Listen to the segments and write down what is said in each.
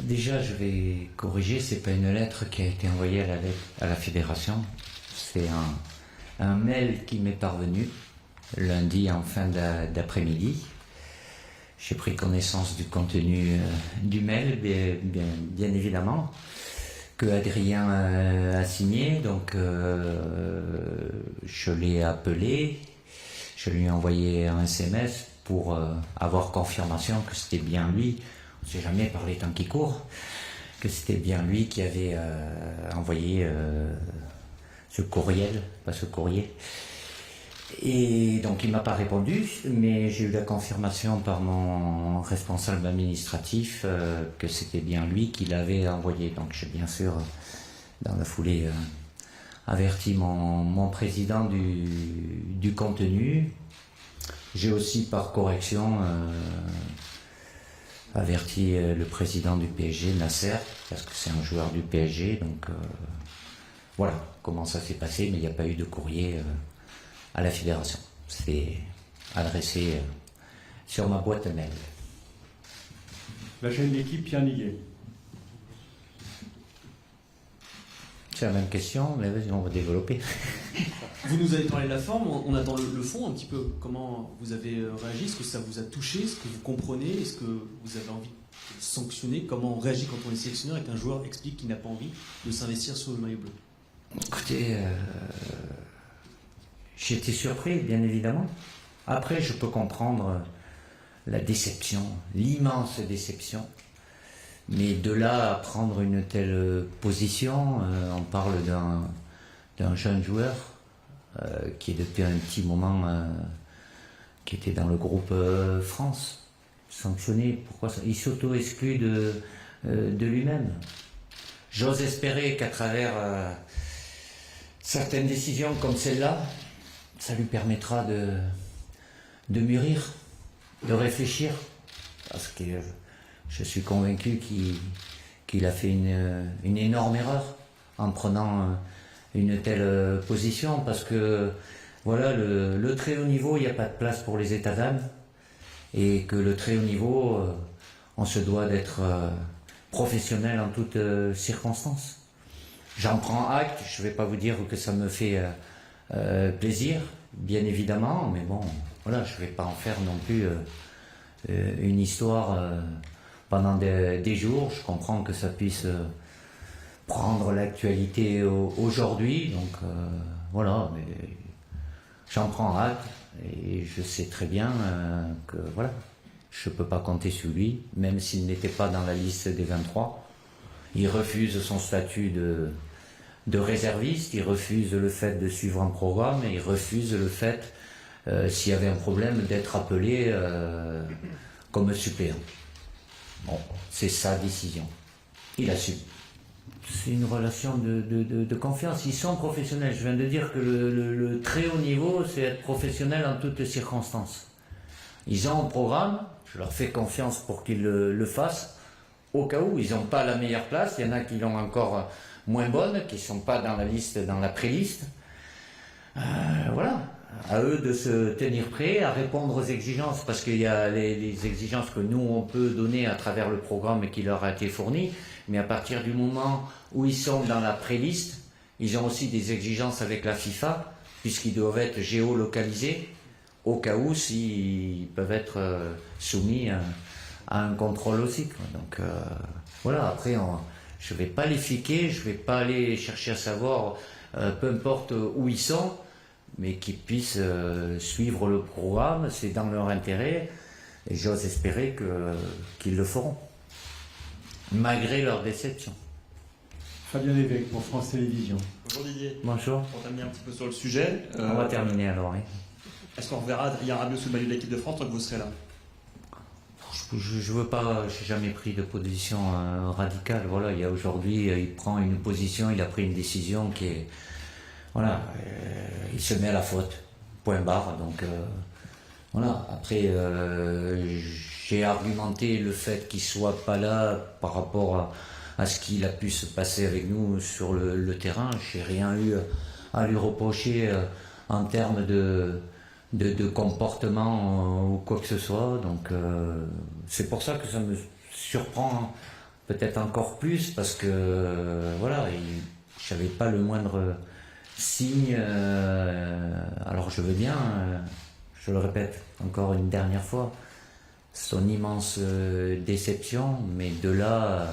Déjà, je vais corriger, c'est pas une lettre qui a été envoyée à la fédération. C'est un mail qui m'est parvenu lundi en fin d'après-midi. J'ai pris connaissance du contenu du mail, bien évidemment, que Adrien a signé. Donc, je l'ai appelé, je lui ai envoyé un SMS pour avoir confirmation que c'était bien lui. On ne sait jamais par les temps qui courent, que c'était bien lui qui avait envoyé ce courriel, pas ce courrier. Et donc il ne m'a pas répondu, mais j'ai eu la confirmation par mon responsable administratif que c'était bien lui qui l'avait envoyé. Donc j'ai bien sûr, dans la foulée, averti mon président du contenu. J'ai aussi par correction averti le président du PSG, Nasser, parce que c'est un joueur du PSG. Donc voilà comment ça s'est passé, mais il n'y a pas eu de courrier à la fédération. C'est adressé sur ma boîte mail. La chaîne d'équipe, Pierre Niguet. C'est la même question, mais vas-y, on va développer. Vous nous avez parlé de la forme, on attend le fond un petit peu. Comment vous avez réagi? Est-ce que ça vous a touché? Est-ce que vous comprenez? Est-ce que vous avez envie de sanctionner? Comment on réagit quand on est sélectionneur et qu'un joueur explique qu'il n'a pas envie de s'investir sur le maillot bleu? Écoutez, j'ai été surpris, bien évidemment. Après, je peux comprendre la déception, l'immense déception. Mais de là à prendre une telle position, on parle d'un jeune joueur qui est depuis un petit moment, qui était dans le groupe France, sanctionné. Pourquoi ça? Il s'auto-exclut de lui-même. J'ose espérer qu'à travers certaines décisions comme celle-là, ça lui permettra de mûrir, de réfléchir, parce que je suis convaincu qu'il a fait une énorme erreur en prenant une telle position, parce que voilà, le très haut niveau, il n'y a pas de place pour les états d'âme, et que le très haut niveau, on se doit d'être professionnel en toutes circonstances. J'en prends acte, je ne vais pas vous dire que ça me fait plaisir, bien évidemment, mais bon, voilà, je ne vais pas en faire non plus une histoire pendant des jours. Je comprends que ça puisse prendre l'actualité aujourd'hui, donc voilà, mais j'en prends acte et je sais très bien que voilà, je ne peux pas compter sur lui, même s'il n'était pas dans la liste des 23. Il refuse son statut de réserviste, il refuse le fait de suivre un programme, et il refuse le fait, s'il y avait un problème, d'être appelé comme suppléant. Bon, c'est sa décision. Il assume. C'est une relation de confiance. Ils sont professionnels. Je viens de dire que le très haut niveau, c'est être professionnel en toutes circonstances. Ils ont un programme, je leur fais confiance pour qu'ils le fassent. Au cas où ils n'ont pas la meilleure place, il y en a qui l'ont encore moins bonne, qui ne sont pas dans la liste, dans la pré-liste. Voilà, à eux de se tenir prêts, à répondre aux exigences, parce qu'il y a les exigences que nous on peut donner à travers le programme qui leur a été fourni, mais à partir du moment où ils sont dans la pré-liste, ils ont aussi des exigences avec la FIFA, puisqu'ils doivent être géolocalisés, au cas où s'ils peuvent être soumis à un contrôle aussi, quoi. Donc voilà, après je ne vais pas les fliquer, je ne vais pas aller chercher à savoir, peu importe où ils sont, mais qu'ils puissent suivre le programme, c'est dans leur intérêt, et j'ose espérer qu'ils le feront, malgré leur déception. Fabien Lévesque pour France Télévisions. Bonjour Didier. Bonjour. Pour terminer un petit peu sur le sujet, On va terminer alors, oui. est-ce qu'on reverra Adrien Rabiot sous le maillot de l'équipe de France tant que vous serez là? Je veux pas, j'ai jamais pris de position radicale. Voilà, il y a aujourd'hui, il prend une position, il a pris une décision qui est, voilà, il se met à la faute, point barre. Donc voilà. Après, j'ai argumenté le fait qu'il soit pas là par rapport à ce qu'il a pu se passer avec nous sur le terrain. J'ai rien eu à lui reprocher en termes de comportement ou quoi que ce soit. Donc c'est pour ça que ça me surprend peut-être encore plus parce que voilà, je n'avais pas le moindre signe. Alors je veux bien, je le répète encore une dernière fois, son immense déception, mais de là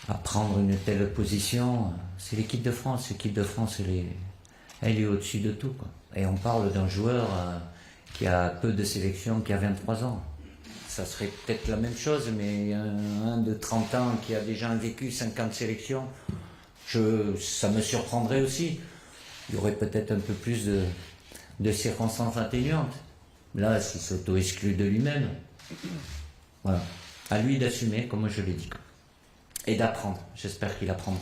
à prendre une telle position, c'est l'équipe de France. L'équipe de France, elle est au-dessus de tout, quoi. Et on parle d'un joueur qui a peu de sélections, qui a 23 ans. Ça serait peut-être la même chose, mais un de 30 ans qui a déjà vécu 50 sélections, ça me surprendrait aussi. Il y aurait peut-être un peu plus de circonstances atténuantes. Là, s'il s'auto-exclut de lui-même, voilà. À lui d'assumer, comme je l'ai dit. Et d'apprendre. J'espère qu'il apprendra.